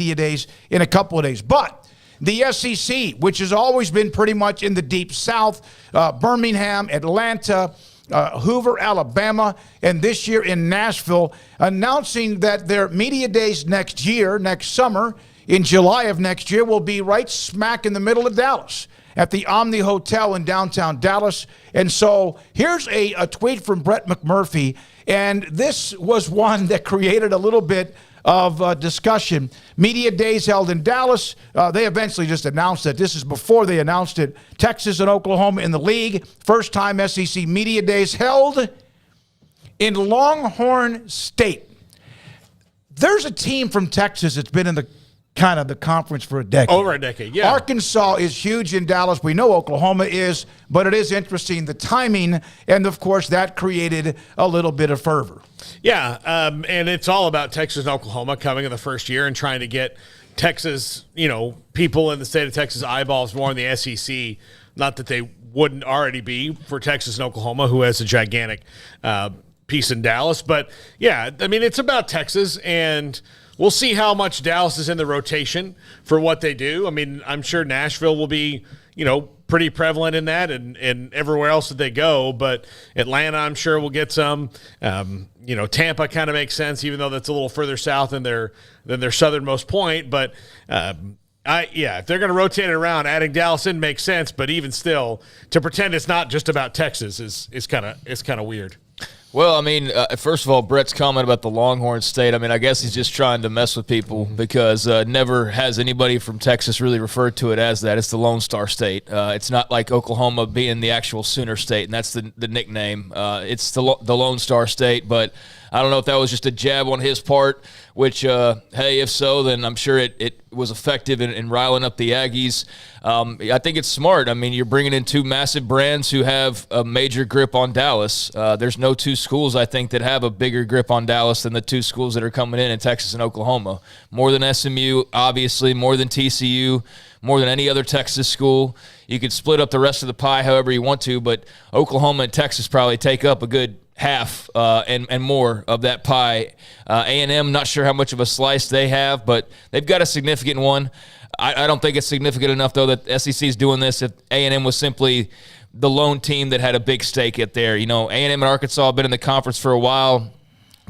media days in a couple of days. But the SEC, which has always been pretty much in the deep south, Birmingham, Atlanta, Hoover, Alabama, and this year in Nashville, announcing that their media days next summer, in July of next year, will be right smack in the middle of Dallas at the Omni Hotel in downtown Dallas. And so here's a tweet from Brett McMurphy, and this was one that created a little bit of discussion. Media days held in Dallas. They eventually just announced it. This is before they announced it. Texas and Oklahoma in the league. First time SEC media days held in Longhorn State. There's a team from Texas that's been in the conference for a decade. Over a decade, yeah. Arkansas is huge in Dallas. We know Oklahoma is, but it is interesting, the timing, and of course that created a little bit of fervor. Yeah, and it's all about Texas and Oklahoma coming in the first year and trying to get Texas, people in the state of Texas eyeballs more in the SEC. Not that they wouldn't already be for Texas and Oklahoma, who has a gigantic piece in Dallas. But, yeah, I mean, it's about Texas, and we'll see how much Dallas is in the rotation for what they do. I mean, I'm sure Nashville will be, pretty prevalent in that and everywhere else that they go. But Atlanta, I'm sure, will get some. Tampa kind of makes sense, even though that's a little further south than their southernmost point. But, if they're going to rotate it around, adding Dallas in makes sense. But even still, to pretend it's not just about Texas is kind of weird. Well, I mean, first of all, Brett's comment about the Longhorn State, I mean, I guess he's just trying to mess with people because never has anybody from Texas really referred to it as that. It's the Lone Star State. It's not like Oklahoma being the actual Sooner State, and that's the nickname. It's the Lone Star State, but I don't know if that was just a jab on his part, which, hey, if so, then I'm sure it was effective in riling up the Aggies. I think it's smart. I mean, you're bringing in two massive brands who have a major grip on Dallas. There's no two schools, I think, that have a bigger grip on Dallas than the two schools that are coming in Texas and Oklahoma. More than SMU, obviously, more than TCU, more than any other Texas school. You could split up the rest of the pie however you want to, but Oklahoma and Texas probably take up a good half and more of that pie. A&M, not sure how much of a slice they have, but they've got a significant one. I don't think it's significant enough, though, that SEC is doing this. If A&M was simply the lone team that had a big stake at there. A&M and Arkansas have been in the conference for a while.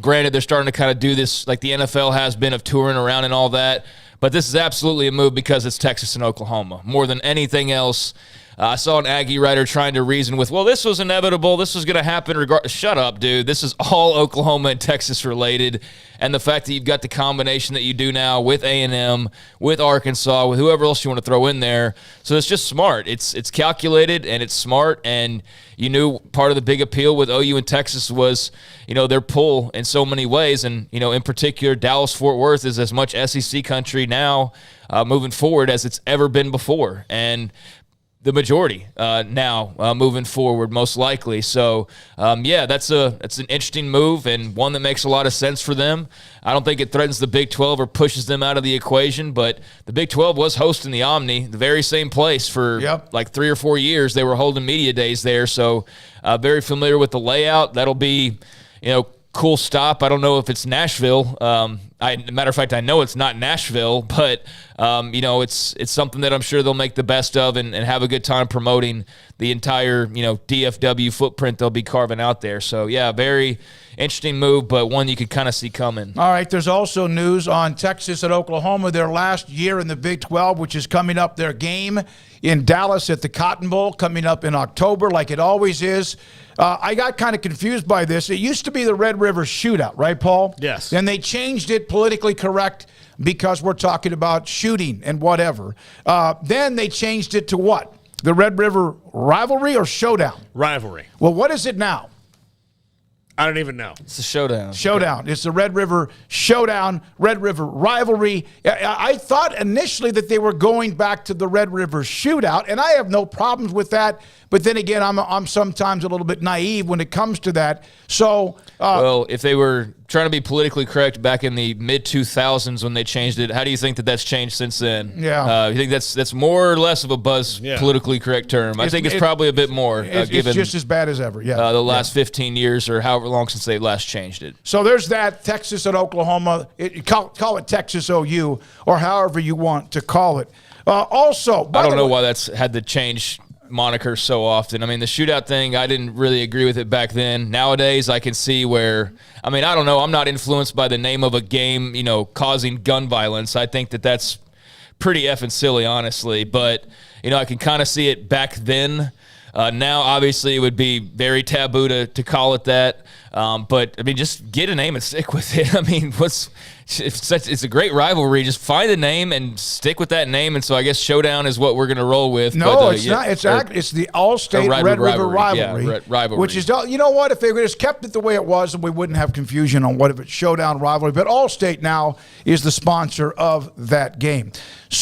Granted, they're starting to kind of do this like the NFL has been of touring around and all that. But this is absolutely a move because it's Texas and Oklahoma. More than anything else, I saw an Aggie writer trying to reason with, well, this was inevitable. This was going to happen. Shut up, dude. This is all Oklahoma and Texas related. And the fact that you've got the combination that you do now with A&M, with Arkansas, with whoever else you want to throw in there. So it's just smart. It's calculated and it's smart. And you knew part of the big appeal with OU and Texas was, their pull in so many ways. And, in particular, Dallas-Fort Worth is as much SEC country now moving forward as it's ever been before. And the majority now moving forward, most likely. So, that's an interesting move and one that makes a lot of sense for them. I don't think it threatens the Big 12 or pushes them out of the equation, but the Big 12 was hosting the Omni, the very same place for like 3 or 4 years. They were holding media days there, so very familiar with the layout. That'll be, cool stop. I don't know if it's Nashville. Matter of fact, I know it's not Nashville, but it's something that I'm sure they'll make the best of and have a good time promoting the entire DFW footprint they'll be carving out there. So yeah, very interesting move, but one you could kind of see coming. All right, there's also news on Texas and Oklahoma, their last year in the Big 12, which is coming up. Their game in Dallas at the Cotton Bowl coming up in October, like it always is. I got kind of confused by this. It used to be the Red River Shootout, right, Paul? Yes. And they changed it politically correct because we're talking about shooting and whatever. Then they changed it to what? The Red River Rivalry or Showdown? Rivalry. Well, what is it now? I don't even know. It's a showdown. Showdown. It's the Red River Showdown, Red River Rivalry. I thought initially that they were going back to the Red River Shootout, and I have no problems with that. But then again, I'm sometimes a little bit naive when it comes to that. So, well, if they were trying to be politically correct back in the mid-2000s when they changed it. How do you think that that's changed since then? Yeah. You think that's more or less of a buzz politically correct term? I think it's probably a bit more, it's given just as bad as ever, the last 15 years or however long since they last changed it. So there's that, Texas and Oklahoma. Call it Texas OU or however you want to call it. Also, I don't know why that's had to change moniker so often. I mean, the shootout thing, I didn't really agree with it back then. Nowadays, I can see where, I mean, I don't know. I'm not influenced by the name of a game, causing gun violence. I think that that's pretty effing silly, honestly. But, I can kind of see it back then. Now, obviously, it would be very taboo to call it that. But, I mean, just get a name and stick with it. I mean, it's a great rivalry. Just find a name and stick with that name. And so I guess Showdown is what we're going to roll with. No, but, it's not. It's the All-State Red River Rivalry. Yeah, rivalry. Which is, you know what? If they just kept it the way it was, then we wouldn't have confusion on what if it's Showdown Rivalry. But All-State now is the sponsor of that game. So